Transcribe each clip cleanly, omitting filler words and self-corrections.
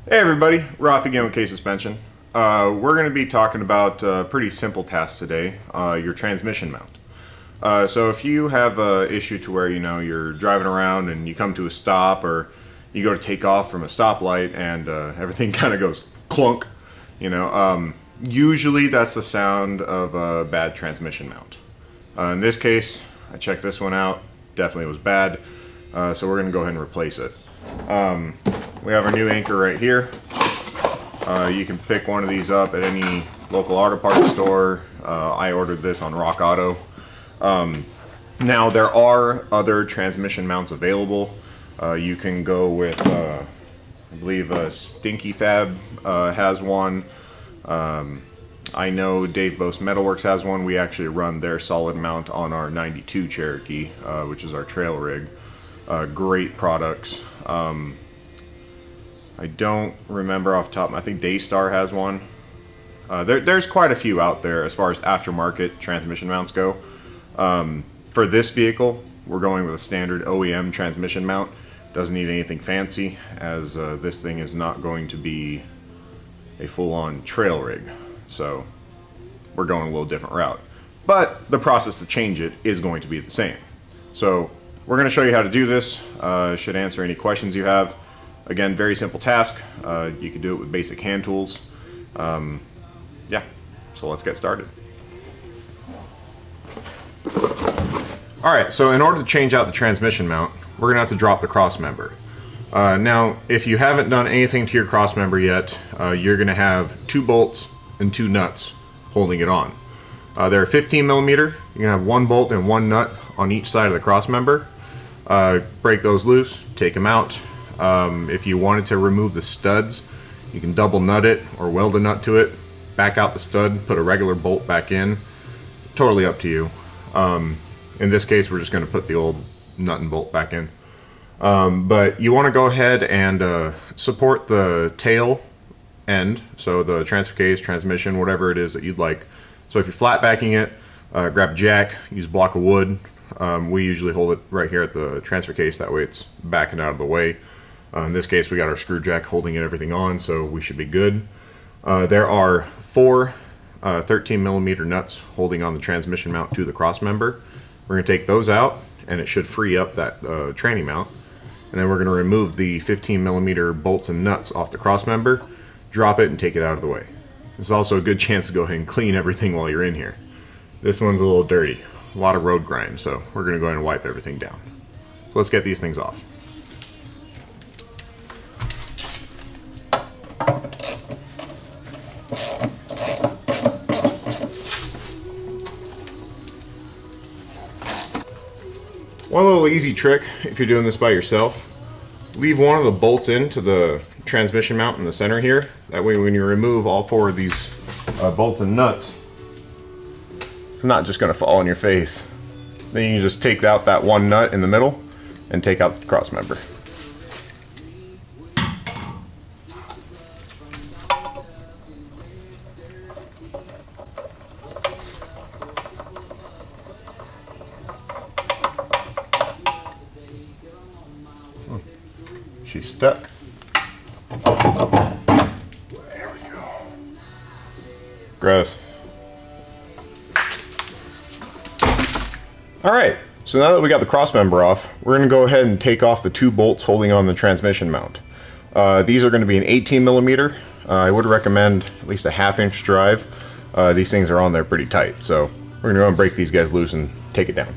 Hey everybody, Rafi again with KSuspension. We're going to be talking about a pretty simple task today, your transmission mount. So if you have an issue to where you're driving around and you come to a stop, or you go to take off from a stoplight and everything kind of goes clunk, usually that's the sound of a bad transmission mount. In this case, I checked this one out, definitely was bad, so we're going to go ahead and replace it. We have our new anchor right here. You can pick one of these up at any local auto parts store. I ordered this on Rock Auto. Now there are other transmission mounts available. You can go with, I believe Stinky Fab has one. I know Dave Bose Metalworks has one. We actually run their solid mount on our 92 Cherokee, which is our trail rig. Great products. I don't remember off the top. I think Daystar has one. There's quite a few out there as far as aftermarket transmission mounts go. For this vehicle, we're going with a standard OEM transmission mount. Doesn't need anything fancy, as this thing is not going to be a full-on trail rig. So we're going a little different route. But the process to change it is going to be the same. So we're going to show you how to do this. Should answer any questions you have. Again, very simple task. You can do it with basic hand tools. Yeah, so let's get started. Alright, so in order to change out the transmission mount, we're going to have to drop the cross member. Now, if you haven't done anything to your cross member yet, you're going to have 2 bolts and 2 nuts holding it on. They're 15 millimeter. You're going to have 1 bolt and 1 nut on each side of the cross member. Break those loose, take them out. If you wanted to remove the studs, you can double nut it or weld a nut to it, back out the stud, put a regular bolt back in. Totally up to you. In this case, we're just going to put the old nut and bolt back in. But you want to go ahead and support the tail end, so the transfer case, transmission, whatever it is that you'd like. So if you're flat backing it, grab a jack, use a block of wood. We usually hold it right here at the transfer case, that way it's backing out of the way. In this case, we got our screw jack holding everything on, so we should be good. There are 4 13 millimeter nuts holding on the transmission mount to the cross member. We're going to take those out, and it should free up that tranny mount. And then we're going to remove the 15 millimeter bolts and nuts off the cross member, drop it, and take it out of the way. There's also a good chance to go ahead and clean everything while you're in here. This one's a little dirty, a lot of road grime, so we're going to go ahead and wipe everything down. So let's get these things off. One little easy trick, if you're doing this by yourself, leave one of the bolts into the transmission mount in the center here. That way when you remove all 4 of these bolts and nuts, it's not just going to fall on your face. Then you can just take out that 1 nut in the middle and take out the cross member. She's stuck. There we go. Gross. Alright, so now that we got the cross member off, we're going to go ahead and take off the 2 bolts holding on the transmission mount. These are going to be an 18 millimeter. I would recommend at least a 1/2 inch drive. These things are on there pretty tight, so we're going to go and break these guys loose and take it down.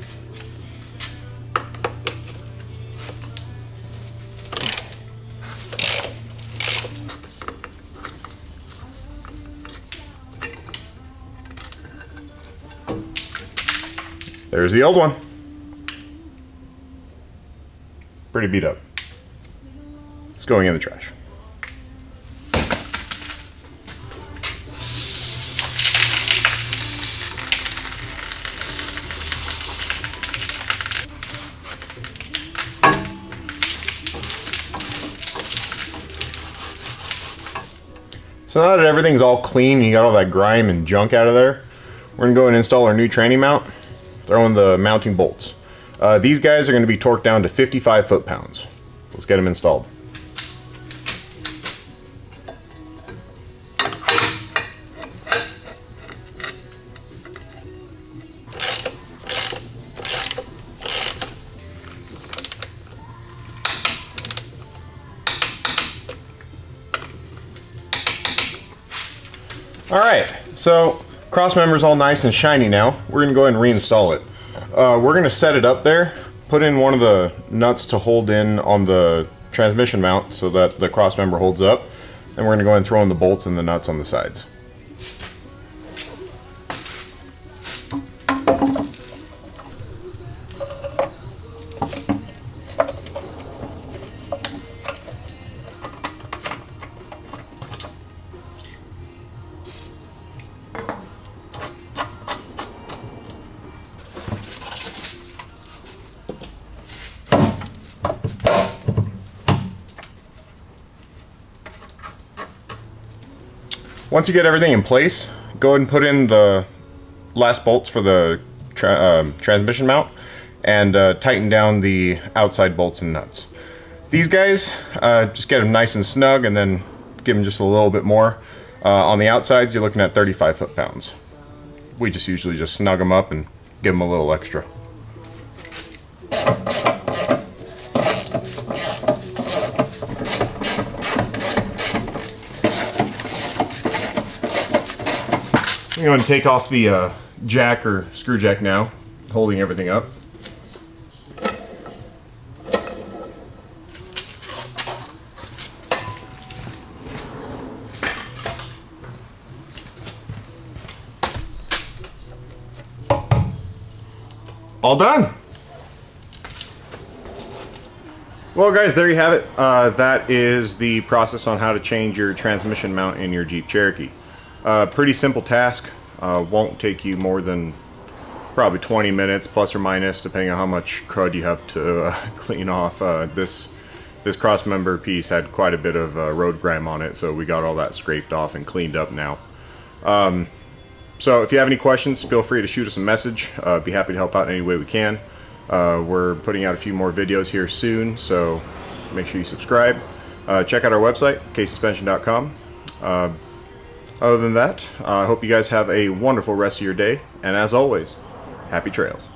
There's the old one. Pretty beat up. It's going in the trash. So now that everything's all clean, you got all that grime and junk out of there, we're going to go and install our new tranny mount. Throw in the mounting bolts. These guys are going to be torqued down to 55 foot-pounds. Let's get them installed. Alright, so cross member's all nice and shiny now. We're going to go ahead and reinstall it. We're going to set it up there, put in one of the nuts to hold in on the transmission mount so that the cross member holds up. Then we're going to go ahead and throw in the bolts and the nuts on the sides. Once you get everything in place, go ahead and put in the last bolts for the transmission mount and tighten down the outside bolts and nuts. These guys, just get them nice and snug and then give them just a little bit more. On the outsides, you're looking at 35 foot-pounds. We just usually just snug them up and give them a little extra. I'm going to take off the jack or screw jack now, holding everything up. All done. Well guys, there you have it. That is the process on how to change your transmission mount in your Jeep Cherokee. Pretty simple task. Won't take you more than probably 20 minutes plus or minus, depending on how much crud you have to clean off. This cross member piece had quite a bit of road grime on it, so we got all that scraped off and cleaned up now. So if you have any questions, feel free to shoot us a message. Be happy to help out any way we can. We're putting out a few more videos here soon, so make sure you subscribe. Check out our website, KSuspension.com. Other than that, I hope you guys have a wonderful rest of your day, and as always, happy trails.